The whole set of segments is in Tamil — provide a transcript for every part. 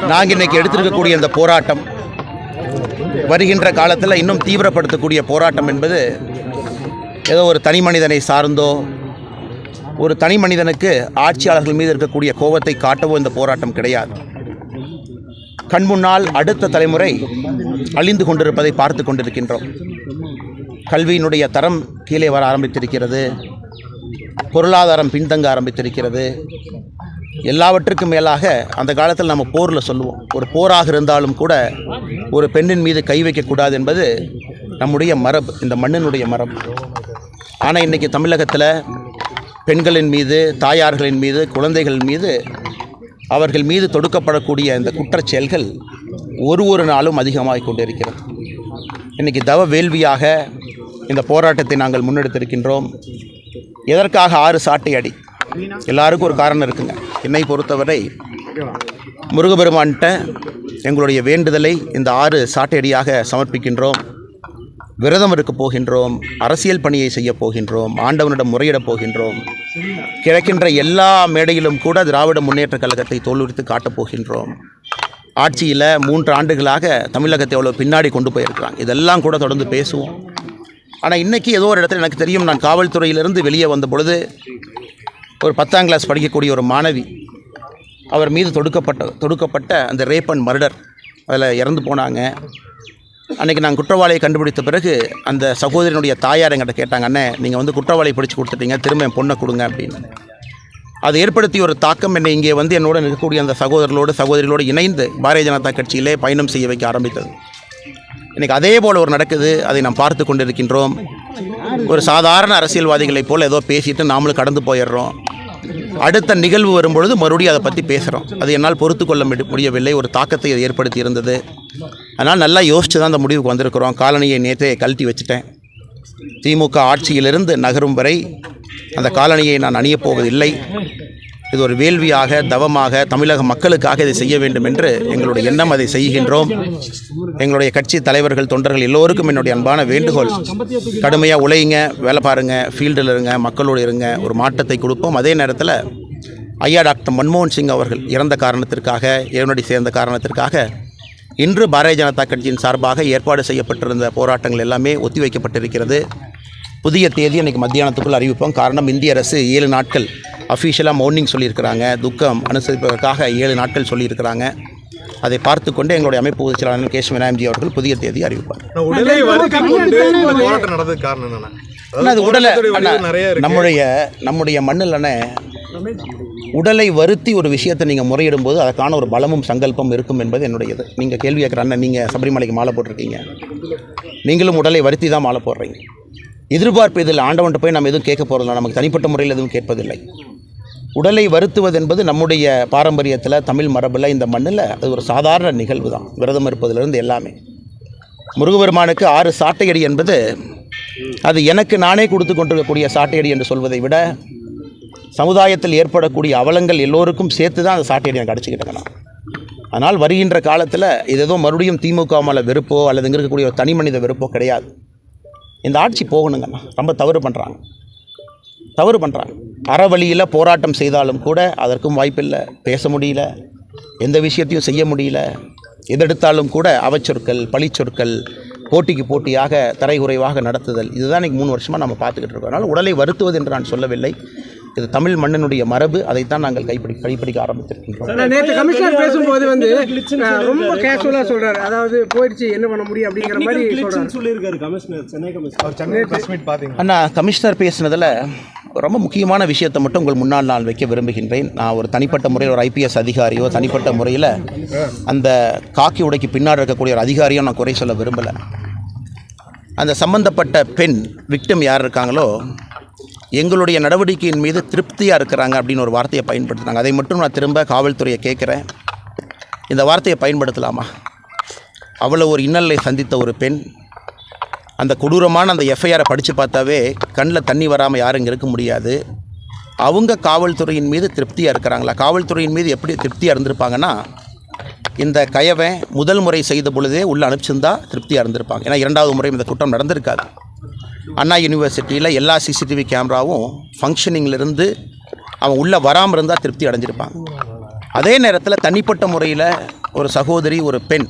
நாங்கள் இன்னைக்கு எடுத்திருக்கக்கூடிய இந்த போராட்டம் வருகின்ற காலத்தில் இன்னும் தீவிரப்படுத்தக்கூடிய போராட்டம் என்பது ஏதோ ஒரு தனி மனிதனை சார்ந்தோ ஒரு தனி மனிதனுக்கு ஆட்சியாளர்கள் மீது இருக்கக்கூடிய கோபத்தை காட்டவோ இந்த போராட்டம் கிடையாது. கண்முன்னால் அடுத்த தலைமுறை அழிந்து கொண்டிருப்பதை பார்த்து கொண்டிருக்கின்றோம். கல்வியினுடைய தரம் கீழே வர ஆரம்பித்திருக்கிறது, பொருளாதாரம் பின்தங்க ஆரம்பித்திருக்கிறது. எல்லாவற்றுக்கும் மேலாக அந்த காலத்தில் நம்ம போரில் சொல்லுவோம், ஒரு போராக இருந்தாலும் கூட ஒரு பெண்ணின் மீது கை வைக்கக்கூடாது என்பது நம்முடைய மரபு, இந்த மண்ணினுடைய மரபு. ஆனால் இன்றைக்கி தமிழகத்தில் பெண்களின் மீது, தாயார்களின் மீது, குழந்தைகள் மீது, அவர்கள் மீது தொடுக்கப்படக்கூடிய இந்த குற்றச்செயல்கள் ஒரு நாளும் அதிகமாக கொண்டிருக்கிறது. இன்றைக்கி தவ வேள்வியாக இந்த போராட்டத்தை நாங்கள் முன்னெடுத்திருக்கின்றோம். எதற்காக 6 சாட்டை அடி? எல்லாருக்கும் ஒரு காரணம் இருக்குங்க. என்னை பொறுத்தவரை முருகப்பெருமான்கிட்ட எங்களுடைய வேண்டுதலை இந்த 6 சாட்டை அடியாக சமர்ப்பிக்கின்றோம். விரதம் இருக்க போகின்றோம், அரசியல் பணியை செய்ய போகின்றோம், ஆண்டவனிடம் முறையிடப் போகின்றோம். கிடைக்கின்ற எல்லா மேடையிலும் கூட திராவிட முன்னேற்றக் கழகத்தை தோலுரித்து காட்டப் போகின்றோம். ஆட்சியில் 3 ஆண்டுகளாக தமிழகத்தை எவ்வளோ பின்னாடி கொண்டு போயிருக்கிறாங்க, இதெல்லாம் கூட தொடர்ந்து பேசுவோம். ஆனால் இன்றைக்கி ஏதோ ஒரு இடத்துல எனக்கு தெரியும், நான் காவல்துறையிலிருந்து வெளியே வந்த பொழுது ஒரு 10ஆம் கிளாஸ் படிக்கக்கூடிய ஒரு மாணவி, அவர் மீது தொடுக்கப்பட்ட அந்த ரேப் அண்ட் மர்டர், அதில் இறந்து போனாங்க. அன்றைக்கி நாங்கள் குற்றவாளியை கண்டுபிடித்த பிறகு அந்த சகோதரியினுடைய தாயார் என்கிட்ட கேட்டாங்க, அண்ணே நீங்கள் குற்றவாளியை பிடிச்சி கொடுத்துட்டீங்க, திரும்ப என் பொண்ணை கொடுங்க அப்படின்னு. அது ஏற்படுத்திய ஒரு தாக்கம் என்னை இங்கே என்னோட இருக்கக்கூடிய அந்த சகோதரிகளோடு இணைந்து பாரதிய ஜனதா கட்சியிலே பயணம் செய்ய வைக்க ஆரம்பித்தது. இன்றைக்கி அதே போல் ஒரு நடக்குது, அதை நாம் பார்த்து கொண்டிருக்கின்றோம். ஒரு சாதாரண அரசியல்வாதிகளைப் போல் ஏதோ பேசிட்டு நாமளும் கடந்து போயிடுறோம். அடுத்த நிகழ்வு வரும்பொழுது மறுபடியும் அதை பற்றி பேசுகிறோம். அது என்னால் பொறுத்து கொள்ள முடியவில்லை. ஒரு தாக்கத்தை அது ஏற்படுத்தி இருந்தது. அதனால் நல்லா யோசித்து தான் அந்த முடிவுக்கு வந்திருக்கிறோம். காலனியை நேற்றே கழட்டி வச்சுட்டேன். திமுக ஆட்சியிலிருந்து நகரும் வரை அந்த காலனியை நான் அணியப் போவதில்லை. இது ஒரு வேள்வியாக, தவமாக, தமிழக மக்களுக்காக இதை செய்ய வேண்டும் என்று எங்களுடைய எண்ணம், அதை செய்கின்றோம். எங்களுடைய கட்சி தலைவர்கள், தொண்டர்கள் எல்லோருக்கும் என்னுடைய அன்பான வேண்டுகோள், கடுமையாக உழையுங்க, வேலை பாருங்கள், ஃபீல்டில் இருங்க, மக்களோடு இருங்க, ஒரு மாற்றத்தை கொடுப்போம். அதே நேரத்தில் ஐயா டாக்டர் மன்மோகன் சிங் அவர்கள் இறந்த காரணத்திற்காக, இறைவனடி சேர்ந்த காரணத்திற்காக இன்று பாரதிய ஜனதா கட்சியின் சார்பாக ஏற்பாடு செய்யப்பட்டிருந்த போராட்டங்கள் எல்லாமே ஒத்திவைக்கப்பட்டிருக்கிறது. புதிய தேதி அன்றைக்கி மத்தியானத்துக்குள் அறிவிப்போம். காரணம், இந்திய அரசு 7 நாட்கள் அஃபீஷியலாக மௌனிங் சொல்லியிருக்கிறாங்க. துக்கம் அனுசரிப்பதற்காக 7 நாட்கள் சொல்லியிருக்கிறாங்க. அதை பார்த்து கொண்டு எங்களுடைய அமைப்பு பொதுச் செயலாளர் கேசவ விநாயகம்ஜி அவர்கள் புதிய தேதி அறிவிப்பார். நம்முடைய மண்ணில் உடலை வருத்தி ஒரு விஷயத்தை நீங்கள் முறையிடும் போது அதற்கான ஒரு பலமும் சங்கல்பம் இருக்கும் என்பது என்னுடையது. நீங்கள் கேள்வி கேட்குற அண்ணன், நீங்கள் சபரிமலைக்கு மாலை போட்டிருக்கீங்க, நீங்களும் உடலை வருத்தி தான் மாலை போடுறீங்க. எதிர்பார்ப்பு இதில் ஆண்டவன்ட்டு போய் நம்ம எதுவும் கேட்க போகிறதில்ல, நமக்கு தனிப்பட்ட முறையில் எதுவும் கேட்பதில்லை. உடலை வருத்துவது என்பது நம்முடைய பாரம்பரியத்தில், தமிழ் மரபில், இந்த மண்ணில் அது ஒரு சாதாரண நிகழ்வு தான். விரதம் இருப்பதிலிருந்து எல்லாமே. முருகப்பெருமானுக்கு 6 சாட்டையடி என்பது அது எனக்கு நானே கொடுத்து கொண்டிருக்கக்கூடிய சாட்டையடி என்று சொல்வதை விட சமுதாயத்தில் ஏற்படக்கூடிய அவலங்கள் எல்லோருக்கும் சேர்த்து தான் அந்த சாட்டையடி எனக்கு அடிச்சுக்கிட்டேங்கண்ணா. அதனால் வருகின்ற காலத்தில் இது ஏதோ மறுபடியும் திமுக மேலே வெறுப்போ அல்லது இங்கே இருக்கக்கூடிய ஒரு தனி மனித வெறுப்போ கிடையாது. இந்த ஆட்சி போகணுங்கண்ணா. ரொம்ப தவறு பண்ணுறாங்க. அறவழியில் போராட்டம் செய்தாலும் கூட அதற்கும் வாய்ப்பில்லை, பேச முடியல, எந்த விஷயத்தையும் செய்ய முடியல. எதெடுத்தாலும் கூட அவச்சொற்கள், பழிச்சொற்கள், போட்டிக்கு போட்டியாக தரைகுறைவாக நடத்துதல், இதுதான் இன்றைக்கி 3 வருஷமாக நம்ம பார்த்துக்கிட்டு இருக்கோம். அதனால் உடலை வருத்துவது என்று நான் சொல்லவில்லை. இது தமிழ் மண்ணினுடைய மரபு. அதைத்தான் நாங்கள் கைப்பிடிக்க ஆரம்பித்திருக்கின்றோம். நேற்று கமிஷனர் பேசும்போது ரொம்ப கேஷுவலாக சொல்கிறார், அதாவது போயிடுச்சு என்ன பண்ண முடியும் அப்படிங்கிற மாதிரி சொல்லியிருக்காரு கமிஷனர், சென்னை கமிஷனர். அண்ணா, கமிஷனர் பேசினதில் ரொம்ப முக்கியமான விஷயத்தை மட்டும் உங்கள் முன்னால் நான் வைக்க விரும்புகின்றேன். நான் ஒரு தனிப்பட்ட முறையில் ஒரு IPS அதிகாரியோ, தனிப்பட்ட முறையில் அந்த காக்கி உடைக்கு பின்னாடி இருக்கக்கூடிய ஒரு அதிகாரியோ நான் குறை சொல்ல விரும்பலை. அந்த சம்பந்தப்பட்ட பெண் விக்டிம் யார் இருக்காங்களோ எங்களுடைய நடவடிக்கையின் மீது திருப்தியாக இருக்கிறாங்க அப்படின்னு ஒரு வார்த்தையை பயன்படுத்துனாங்க. அதை மட்டும் நான் திரும்ப காவல்துறையை கேட்குறேன், இந்த வார்த்தையை பயன்படுத்தலாமா? அவ்வளோ ஒரு இன்னலை சந்தித்த ஒரு பெண், அந்த கொடூரமான அந்த எஃப்ஐஆரை படித்து பார்த்தாவே கண்ணில் தண்ணி வராமல் யாரும் இங்கே இருக்க முடியாது. அவங்க காவல்துறையின் மீது திருப்தியாக இருக்கிறாங்களா? காவல்துறையின் மீது எப்படி திருப்தியாக இருந்திருப்பாங்கன்னா, இந்த கயவன் முதல் முறை செய்த பொழுதே உள்ளே அனுப்பிச்சிருந்தா திருப்தியாக இருந்திருப்பாங்க. ஏன்னா 2வது முறை இந்த குற்றம் நடந்திருக்காது. அண்ணா யூனிவர்சிட்டியில் எல்லா சிசிடிவி கேமராவும் ஃபங்க்ஷனிங்கிலிருந்து அவன் உள்ளே வராமல் இருந்தால் திருப்தி அடைஞ்சிருப்பாங்க. அதே நேரத்தில் தனிப்பட்ட முறையில் ஒரு சகோதரி, ஒரு பெண்,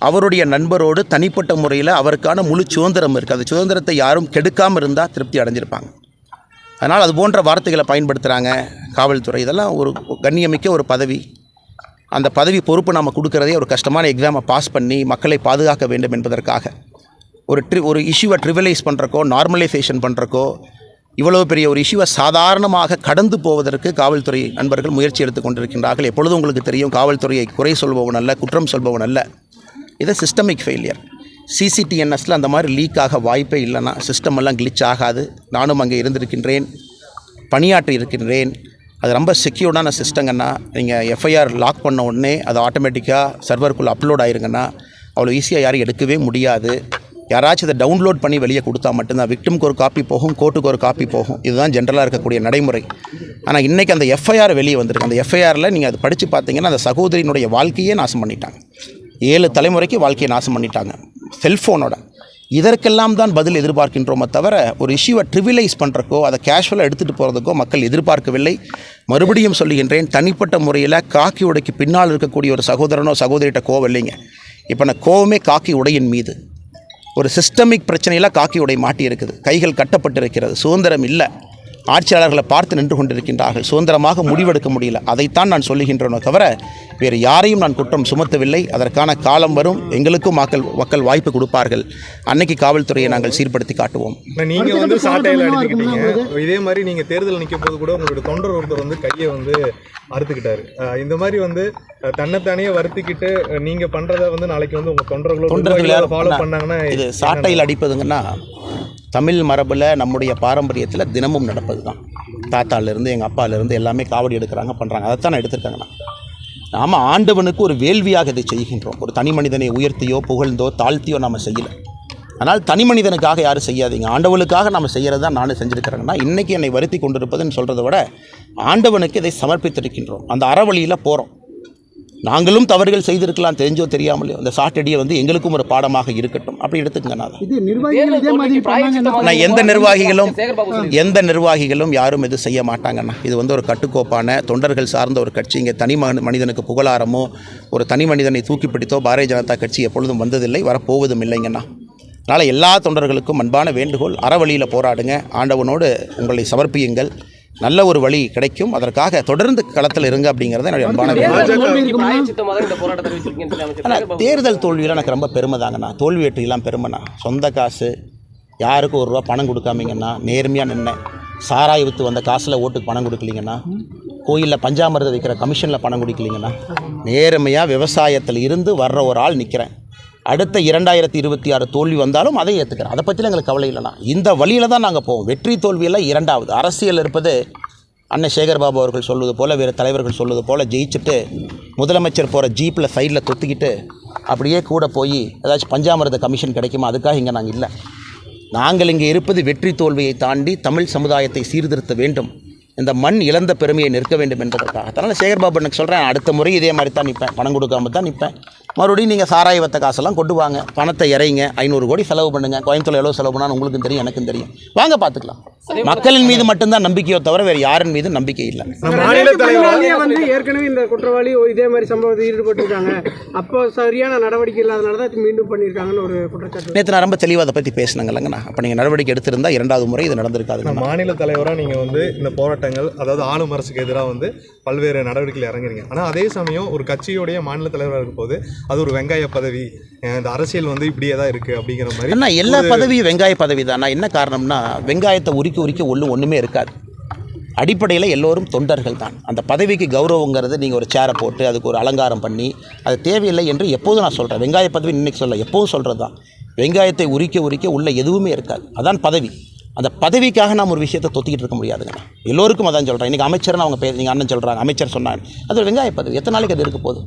அவருடைய நண்பரோடு தனிப்பட்ட முறையில் அவருக்கான முழு சுதந்திரம் இருக்குது. அந்த சுதந்திரத்தை யாரும் கெடுக்காமல் இருந்தால் திருப்தி அடைஞ்சிருப்பாங்க. அதனால் அது போன்ற வார்த்தைகளை பயன்படுத்துகிறாங்க காவல்துறை. இதெல்லாம் ஒரு கண்ணியமிக்க ஒரு பதவி. அந்த பதவி பொறுப்பு நாம் கொடுக்குறதே ஒரு கஷ்டமான எக்ஸாமை பாஸ் பண்ணி மக்களை பாதுகாக்க வேண்டும் என்பதற்காக. ஒரு இஷ்யூவை ட்ரிவலைஸ் பண்ணுறக்கோ, நார்மலைசேஷன் பண்ணுறக்கோ, இவ்வளோ பெரிய ஒரு இஷ்யூவை சாதாரணமாக கடந்து போவதற்கு காவல்துறை நண்பர்கள் முயற்சி எடுத்து கொண்டிருக்கின்றார்கள். எப்பொழுதும் உங்களுக்கு தெரியும், காவல்துறையை குறை சொல்பவன் அல்ல, குற்றம் சொல்பவன் அல்ல. இது சிஸ்டமிக் ஃபெயிலியர். சிசிடிஎன்எஸில் அந்த மாதிரி லீக் ஆக வாய்ப்பே இல்லைன்னா சிஸ்டம் எல்லாம் கிளிச் ஆகாது. நானும் அங்கே இருந்திருக்கின்றேன், பணியாற்றி இருக்கின்றேன். அது ரொம்ப செக்யூர்டான சிஸ்டங்கன்னா, நீங்கள் எஃப்ஐஆர் லாக் பண்ண உடனே அது ஆட்டோமேட்டிக்காக சர்வருக்குள்ளே அப்லோட் ஆயிருங்கன்னா அவ்வளோ ஈஸியாக யாரும் எடுக்கவே முடியாது. யாராச்சும் இதை டவுன்லோட் பண்ணி வெளியே கொடுத்தா மட்டும்தான் விக்டிமுக்கு ஒரு காப்பி போகும், கோர்ட்டுக்கு ஒரு காப்பி போகும். இதுதான் ஜென்ரலாக இருக்கக்கூடிய நடைமுறை. ஆனால் இன்றைக்கி அந்த எஃப்ஐஆர் வெளியே வந்திருக்கு. அந்த எஃப்ஐஆரில் நீங்கள் அதை படித்து பார்த்தீங்கன்னா அந்த சகோதரியினுடைய வாழ்க்கையே நாசம் பண்ணிட்டாங்க. 7 தலைமுறைக்கு வாழ்க்கையை நாசம் பண்ணிட்டாங்க செல்ஃபோனோட. இதற்கெல்லாம் தான் பதில் எதிர்பார்க்கின்றோமே தவிர ஒரு இஷ்யூவை ட்ரிவிலைஸ் பண்ணுறக்கோ, அதை கேஷுவலாக எடுத்துகிட்டு போகிறதுக்கோ மக்கள் எதிர்பார்க்கவில்லை. மறுபடியும் சொல்லுகின்றேன், தனிப்பட்ட முறையில் காக்கி உடைக்கு பின்னால் இருக்கக்கூடிய ஒரு சகோதரனோ சகோதரிகிட்ட கோவம் இல்லைங்க. இப்போ நான் கோவமே காக்கி உடையின் மீது. ஒரு சிஸ்டமிக் பிரச்சனையில் காக்கி உடை மாட்டி இருக்குது, கைகள் கட்டப்பட்டிருக்கிறது, சுதந்திரம் இல்லை, ஆட்சியாளர்களை பார்த்து நின்று கொண்டிருக்கின்றார்கள், சுதந்திரமாக முடிவெடுக்க முடியல. அதைத்தான் நான் சொல்லுகின்றனோ தவிர வேறு யாரையும் நான் குற்றம் சுமத்தவில்லை. அதற்கான காலம் வரும், எங்களுக்கும் மக்கள் வாய்ப்பு கொடுப்பார்கள். அன்னைக்கு காவல்துறையை நாங்கள் சீர்படுத்தி காட்டுவோம். நீங்கள் வந்து சாட்டையில் அடிச்சுக்கிட்டீங்க. இதே மாதிரி நீங்கள் தேர்தல் நிற்கும் போது கூட உங்களோட தொண்டர் ஒருத்தர் வந்து கையை வந்து அறுத்துக்கிட்டாரு. இந்த மாதிரி வந்து தன்னைத்தானே வருத்திக்கிட்டு நீங்கள் பண்ணுறதை வந்து நாளைக்கு வந்து உங்கள் தொண்டர்கள் ஃபாலோ பண்ணாங்கன்னா, இது சாட்டையில் அடிப்பதுங்கன்னா தமிழ் மரபில் நம்முடைய பாரம்பரியத்தில் தினமும் நடப்பது தான். தாத்தாலேருந்து எங்கள் அப்பாலேருந்து எல்லாமே காவடி எடுக்கிறாங்க, பண்ணுறாங்க. அதைத்தான் நான் எடுத்திருக்காங்கண்ணா. நாம் ஆண்டவனுக்கு ஒரு வேள்வியாக இதை செய்கின்றோம். ஒரு தனி மனிதனை உயர்த்தியோ புகழ்ந்தோ தாழ்த்தியோ நாம் செய்யலை. ஆனால் தனி மனிதனுக்காக யாரும் செய்யாதீங்க, ஆண்டவனுக்காக நாம் செய்கிறது தான் நானும் செஞ்சுருக்கிறேங்கன்னா. இன்றைக்கி என்னை வருத்தி கொண்டிருப்பதுன்னு சொல்கிறத விட ஆண்டவனுக்கு இதை சமர்ப்பித்திருக்கின்றோம். அந்த அறவழியில் போகிறோம். நாங்களும் தவறுகள் செய்திருக்கலாம், தெரிஞ்சோ தெரியாமலையோ. அந்த சாட்டடியை வந்து எங்களுக்கும் ஒரு பாடமாக இருக்கட்டும், அப்படி எடுத்துக்கங்க. நான் எந்த நிர்வாகிகளும் யாரும் இது செய்ய மாட்டாங்கண்ணா. இது வந்து ஒரு கட்டுக்கோப்பான தொண்டர்கள் சார்ந்த ஒரு கட்சி. இங்கே தனி மனிதனுக்கு புகழாரமோ ஒரு தனி மனிதனை தூக்கி பிடித்தோ பாரதிய ஜனதா கட்சி எப்பொழுதும் வந்ததில்லை, வரப்போவதும் இல்லைங்கண்ணா. அதனால் எல்லா தொண்டர்களுக்கும் அன்பான வேண்டுகோள், அறவழியில் போராடுங்க, ஆண்டவனோடு உங்களை சமர்ப்பியுங்கள், நல்ல ஒரு வழி கிடைக்கும். அதற்காக தொடர்ந்து களத்தில் இருங்க அப்படிங்கிறத என்னுடைய அன்பான தேர்தல் தோல்வியில் எனக்கு ரொம்ப பெருமை தாங்கண்ணா. தோல்வி வெற்றியெல்லாம் பெருமைண்ணா. சொந்த காசு, யாருக்கும் ₹1 பணம் கொடுக்காமீங்கன்னா, நேர்மையாக நின்னேன். சாராய் விற்று வந்த காசில் ஓட்டுக்கு பணம் கொடுக்கலிங்கன்னா, கோயிலில் பஞ்சாமிரதம் வைக்கிற கமிஷனில் பணம் கொடுக்கலிங்கன்னா, நேர்மையாக விவசாயத்தில் இருந்து வர்ற ஒரு ஆள் நிற்கிறேன். அடுத்த 2026 தோல்வி வந்தாலும் அதை ஏற்றுக்கிறேன். அதை பற்றிலாம் எங்களுக்கு கவலை இல்லைனா. இந்த வழியில் தான் நாங்கள் போவோம். வெற்றி தோல்வியெல்லாம் 2வது. அரசியல் இருப்பது அண்ணன் சேகர்பாபு அவர்கள் சொல்வது போல், வேறு தலைவர்கள் சொல்வது போல் ஜெயிச்சுட்டு முதலமைச்சர் போகிற ஜீப்பில் சைடில் தொத்திக்கிட்டு அப்படியே கூட போய் ஏதாச்சும் பஞ்சாமிரத கமிஷன் கிடைக்குமா, அதுக்காக இங்கே நாங்கள் இல்லை. நாங்கள் இங்கே இருப்பது வெற்றி தோல்வியை தாண்டி தமிழ் சமுதாயத்தை சீர்திருத்த வேண்டும், இந்த மண் இழந்த பெருமையை நிற்க வேண்டும் என்பதற்காக. அதனால் சேகர்பாபு எனக்கு சொல்கிறேன், அடுத்த முறை இதே மாதிரி தான் நிற்பேன், பணம் கொடுக்காம தான் நிற்பேன். மறுபடியும் நீங்கள் சாராய வத்த காசெல்லாம் கொண்டு வாங்க, பணத்தை இறைங்க, 500 கோடி செலவு பண்ணுங்கள். கோயம்புத்தூர் எவ்வளோ செலவு பண்ணால் உங்களுக்கும் தெரியும், எனக்கும் தெரியும். வாங்க பார்த்துக்கலாம். மக்களின் மீது மட்டும்தான் நம்பிக்கையோ தவிர வேறு யாரின் மீது நம்பிக்கை இல்லை. வந்து ஏற்கனவே இந்த குற்றவாளி இதே மாதிரி சம்பவத்தில் ஈடுபட்டிருக்காங்க, அப்போ சரியான நடவடிக்கை இல்லாதனால தான் மீண்டும் பண்ணியிருக்காங்கன்னு ஒரு குற்றச்சாட்டு. நேற்று நான் ரொம்ப தெளிவாக அதை பற்றி பேசினாங்கல்லங்கண்ணா. அப்போ நீங்கள் நடவடிக்கை எடுத்திருந்தால் 2வது முறை இது நடந்திருக்காது. மாநில தலைவராக நீங்கள் வந்து இந்த போராட்டங்கள், அதாவது ஆளும் அரசுக்கு எதிராக வந்து பல்வேறு நடவடிக்கைகள் இறங்குறீங்க. ஆனால் அதே சமயம் ஒரு கட்சியுடைய மாநில தலைவராக இருக்கும் போது அது ஒரு வெங்காய பதவி, இந்த அரசியல் வந்து இப்படியே தான் இருக்குது அப்படிங்கிற மாதிரி. அண்ணா, எல்லா பதவியும் வெங்காய பதவி தானா? என்ன காரணம்னா, வெங்காயத்தை உரிக்க ஒன்றுமே இருக்காது. அடிப்படையில் எல்லோரும் தொண்டர்கள் தான். அந்த பதவிக்கு கௌரவங்கிறது நீங்கள் ஒரு சேரை போட்டு அதுக்கு ஒரு அலங்காரம் பண்ணி அது தேவையில்லை என்று எப்போதும் நான் சொல்கிறேன். வெங்காய பதவி இன்றைக்கி சொல்ல, எப்போதும் சொல்கிறது தான். வெங்காயத்தை உரிக்க உள்ள எதுவுமே இருக்காது, அதான் பதவி. அந்த பதவிக்காக நாம் ஒரு விஷயத்தை தொத்திக்கிட்டு இருக்க முடியாதுங்க. எல்லோருக்கும் அதான் சொல்கிறேன். இன்றைக்கி அமைச்சர்னு அவங்க நீங்கள் அண்ணன் சொல்கிறாங்க, அமைச்சர் சொன்னாங்க, அது ஒரு வெங்காய பதவி. எத்தனை நாளைக்கு அது இருக்க போகுது?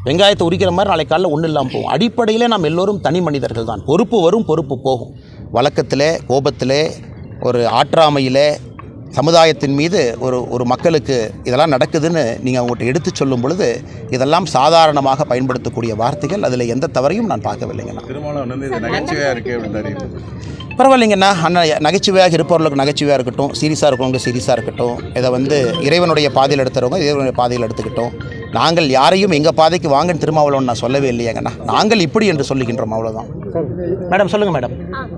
வெங்காயத்தை உரிக்கிற மாதிரி நாளைக்கு காலையில் ஒன்றும் இல்லாமல் போகும். அடிப்படையில் நாம் எல்லோரும் தனி மனிதர்கள் தான். பொறுப்பு வரும், பொறுப்பு போகும். வழக்கத்தில், கோபத்தில், ஒரு ஆற்றாமையில், சமுதாயத்தின் மீது ஒரு மக்களுக்கு இதெல்லாம் நடக்குதுன்னு நீங்கள் அவங்கள்ட்ட எடுத்து சொல்லும் பொழுது இதெல்லாம் சாதாரணமாக பயன்படுத்தக்கூடிய வார்த்தைகள். அதில் எந்த தவறையும் நான் பார்க்கவில்லைங்கண்ணா. நகைச்சுவையாக இருக்கே அப்படின்னாரு. பரவாயில்லைங்கண்ணா. அண்ணன் நகைச்சுவையாக இருப்பவர்களுக்கு நகைச்சுவையாக இருக்கட்டும், சீரியஸாக இருக்கிறவங்க சீரியஸாக இருக்கட்டும். இதை இறைவனுடைய பாதையில் எடுத்துறவங்க இறைவனுடைய பாதையில் எடுத்துக்கிட்டோம். நாங்கள் யாரையும் எங்கள் பாதைக்கு வாங்கன்னு திருமாவளவன் நான் சொல்லவே இல்லையாங்கண்ணா. நாங்கள் இப்படி என்று சொல்லுகின்றோம், அவ்வளோதான். மேடம் சொல்லுங்கள் மேடம்.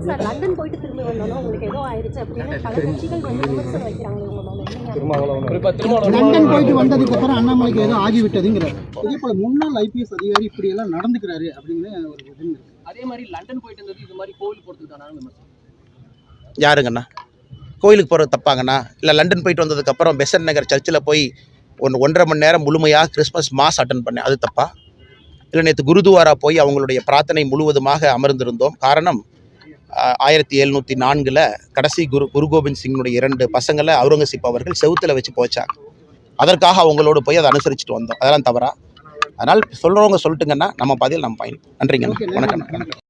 சார், லண்டன் போயிட்டு திரும்பி வந்தாலும் உங்களுக்கு ஏதோ ஆயிடுச்சு அப்படின்னு பல கட்சிகள் வந்து விமர்சனம் வைக்கிறாங்க இவங்க மேல. லண்டன் போயிட்டு வந்ததுக்கு அப்புறம் அண்ணாமலைக்கு ஏதோ ஆகிவிட்டதுங்கிறார். இதே போல முன்னாள் ஐபிஎஸ் அதிகாரி இப்படி எல்லாம் நடந்துக்கிறாரு அப்படின்னு ஒரு இது இருக்கு. அதே மாதிரி லண்டன் போயிட்டு இருந்தது இது மாதிரி கோவில் போகிறதுக்கான யாருங்கண்ணா? கோயிலுக்கு போகிறது தப்பாங்கண்ணா? இல்லை லண்டன் போயிட்டு வந்ததுக்கப்புறம் பெசன்ட் நகர் சர்ச்சில் போய் 1.5 மணி நேரம் முழுமையாக கிறிஸ்மஸ் மாஸ் அட்டன் பண்ணேன், அது தப்பா? இல்லை நேற்று குருதுவாரா போய் அவங்களுடைய பிரார்த்தனை முழுவதுமாக அமர்ந்திருந்தோம். காரணம் 1704 கடைசி குரு கோபிந்த் சிங்கினுடைய 2 பசங்களை அவுரங்கசீப் அவர்கள் செவுத்தில் வச்சு போச்சாங்க. அதற்காக அவங்களோடு போய் அதை அனுசரிச்சுட்டு வந்தோம். அதெல்லாம் தவறா? அதனால் சொல்கிறவங்க சொல்லட்டுங்கன்னா நம்ம பாதையில் நம்ம பயணிப்போம். நன்றிங்கண்ணா. வணக்கம்.